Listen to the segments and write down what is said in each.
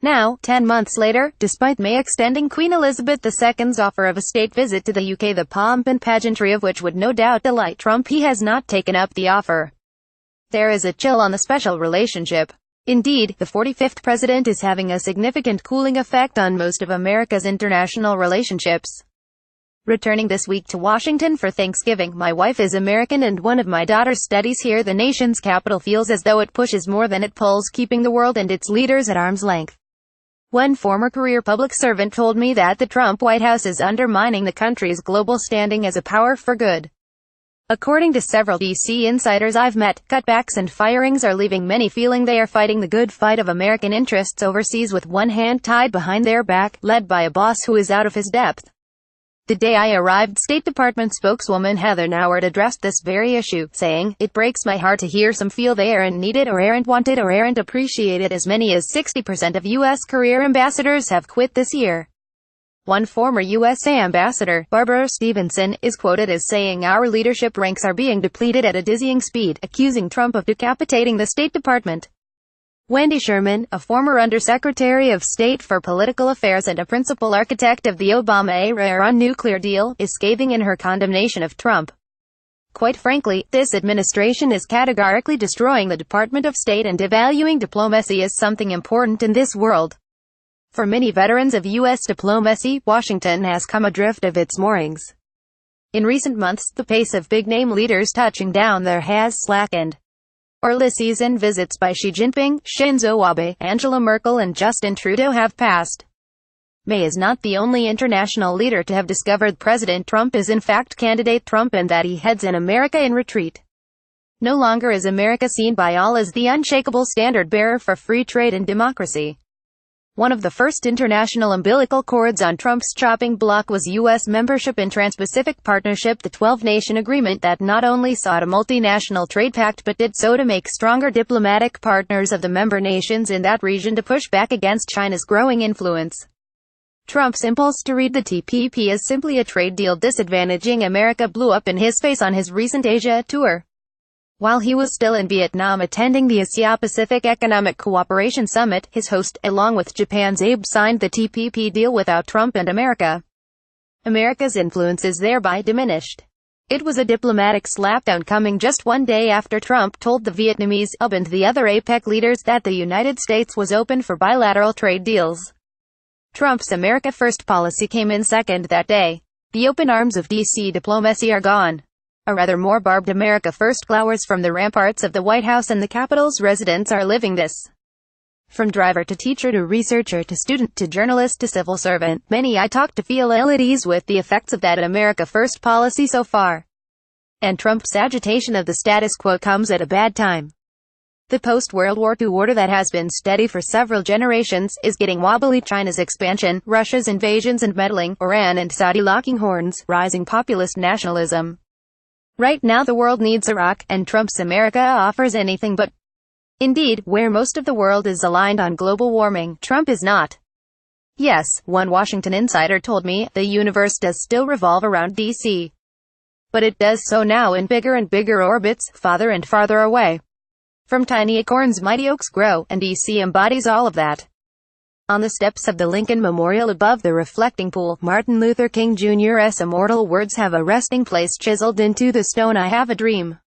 Now, 10 months later, despite May extending Queen Elizabeth II's offer of a state visit to the UK, the pomp and pageantry of which would no doubt delight Trump, he has not taken up the offer. There is a chill on the special relationship. Indeed, the 45th president is having a significant cooling effect on most of America's international relationships. Returning this week to Washington for Thanksgiving, my wife is American and one of my daughters studies here. The nation's capital feels as though it pushes more than it pulls, keeping the world and its leaders at arm's length. One former career public servant told me that the Trump White House is undermining the country's global standing as a power for good. According to several D.C. insiders I've met, cutbacks and firings are leaving many feeling they are fighting the good fight of American interests overseas with one hand tied behind their back, led by a boss who is out of his depth. The day I arrived, State Department spokeswoman Heather Nauert addressed this very issue, saying, "It breaks my heart to hear some feel they aren't needed or aren't wanted or aren't appreciated. As many as 60% of U.S. career ambassadors have quit this year." One former U.S. ambassador, Barbara Stevenson, is quoted as saying our leadership ranks are being depleted at a dizzying speed, accusing Trump of decapitating the State Department. Wendy Sherman, a former Undersecretary of State for Political Affairs and a principal architect of the Obama-era Iran nuclear deal, is scathing in her condemnation of Trump. Quite frankly, this administration is categorically destroying the Department of State and devaluing diplomacy as something important in this world. For many veterans of U.S. diplomacy, Washington has come adrift of its moorings. In recent months, the pace of big-name leaders touching down there has slackened. Ulysses and visits by Xi Jinping, Shinzo Abe, Angela Merkel and Justin Trudeau have passed. May is not the only international leader to have discovered President Trump is in fact candidate Trump and that he heads an America in retreat. No longer is America seen by all as the unshakable standard-bearer for free trade and democracy. One of the first international umbilical cords on Trump's chopping block was U.S. membership in Trans-Pacific Partnership, the 12-nation agreement that not only sought a multinational trade pact but did so to make stronger diplomatic partners of the member nations in that region to push back against China's growing influence. Trump's impulse to read the TPP as simply a trade deal disadvantaging America blew up in his face on his recent Asia tour. While he was still in Vietnam attending the Asia-Pacific Economic Cooperation Summit, his host, along with Japan's Abe, signed the TPP deal without Trump and America. America's influence is thereby diminished. It was a diplomatic slapdown coming just one day after Trump told the Vietnamese, UB and the other APEC leaders that the United States was open for bilateral trade deals. Trump's America First policy came in second that day. The open arms of D.C. diplomacy are gone. A rather more barbed America First glowers from the ramparts of the White House, and the Capitol's residents are living this. From driver to teacher to researcher to student to journalist to civil servant, many I talked to feel ill at ease with the effects of that America First policy so far. And Trump's agitation of the status quo comes at a bad time. The post-World War II order that has been steady for several generations is getting wobbly. China's expansion, Russia's invasions and meddling, Iran and Saudi locking horns, rising populist nationalism. Right now the world needs Iraq, and Trump's America offers anything but. Indeed, where most of the world is aligned on global warming, Trump is not. Yes, one Washington insider told me, the universe does still revolve around D.C. But it does so now in bigger and bigger orbits, farther and farther away. From tiny acorns mighty oaks grow, and D.C. embodies all of that. On the steps of the Lincoln Memorial above the reflecting pool, Martin Luther King Jr.'s immortal words have a resting place chiseled into the stone. I have a dream.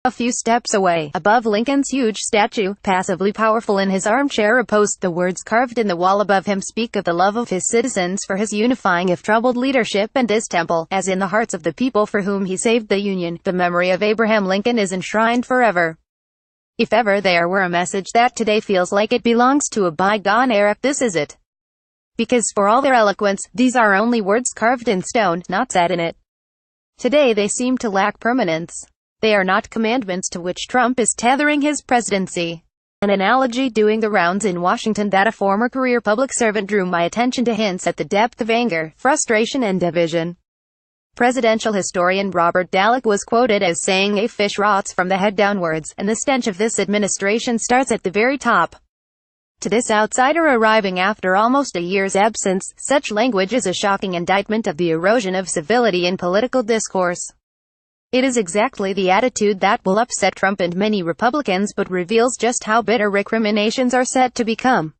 A few steps away, above Lincoln's huge statue, passively powerful in his armchair opposed, the words carved in the wall above him speak of the love of his citizens for his unifying if troubled leadership and his temple, as in the hearts of the people for whom he saved the Union. The memory of Abraham Lincoln is enshrined forever. If ever there were a message that today feels like it belongs to a bygone era, this is it. Because for all their eloquence, these are only words carved in stone, not set in it. Today they seem to lack permanence. They are not commandments to which Trump is tethering his presidency. An analogy doing the rounds in Washington that a former career public servant drew my attention to hints at the depth of anger, frustration and division. Presidential historian Robert Dallek was quoted as saying a fish rots from the head downwards, and the stench of this administration starts at the very top. To this outsider arriving after almost a year's absence, such language is a shocking indictment of the erosion of civility in political discourse. It is exactly the attitude that will upset Trump and many Republicans but reveals just how bitter recriminations are set to become.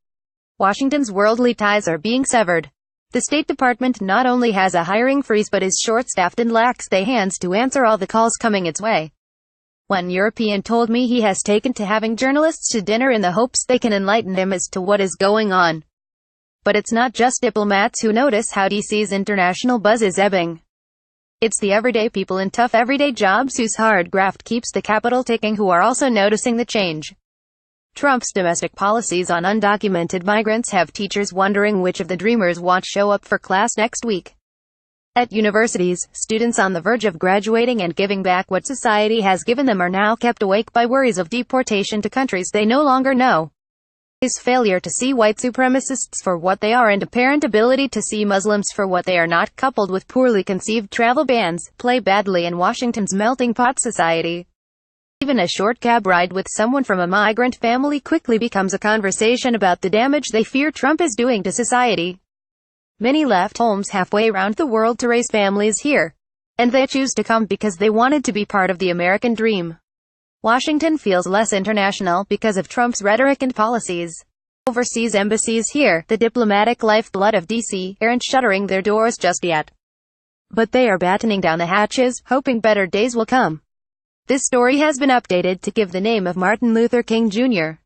Washington's worldly ties are being severed. The State Department not only has a hiring freeze but is short-staffed and lacks the hands to answer all the calls coming its way. One European told me he has taken to having journalists to dinner in the hopes they can enlighten him as to what is going on. But it's not just diplomats who notice how DC's international buzz is ebbing. It's the everyday people in tough everyday jobs whose hard graft keeps the capital ticking who are also noticing the change. Trump's domestic policies on undocumented migrants have teachers wondering which of the dreamers won't show up for class next week. At universities, students on the verge of graduating and giving back what society has given them are now kept awake by worries of deportation to countries they no longer know. His failure to see white supremacists for what they are and apparent ability to see Muslims for what they are not, coupled with poorly conceived travel bans, play badly in Washington's melting pot society. Even a short cab ride with someone from a migrant family quickly becomes a conversation about the damage they fear Trump is doing to society. Many left homes halfway around the world to raise families here, and they choose to come because they wanted to be part of the American dream. Washington feels less international because of Trump's rhetoric and policies. Overseas embassies here, the diplomatic lifeblood of D.C., aren't shuttering their doors just yet. But they are battening down the hatches, hoping better days will come. This story has been updated to give the name of Martin Luther King Jr.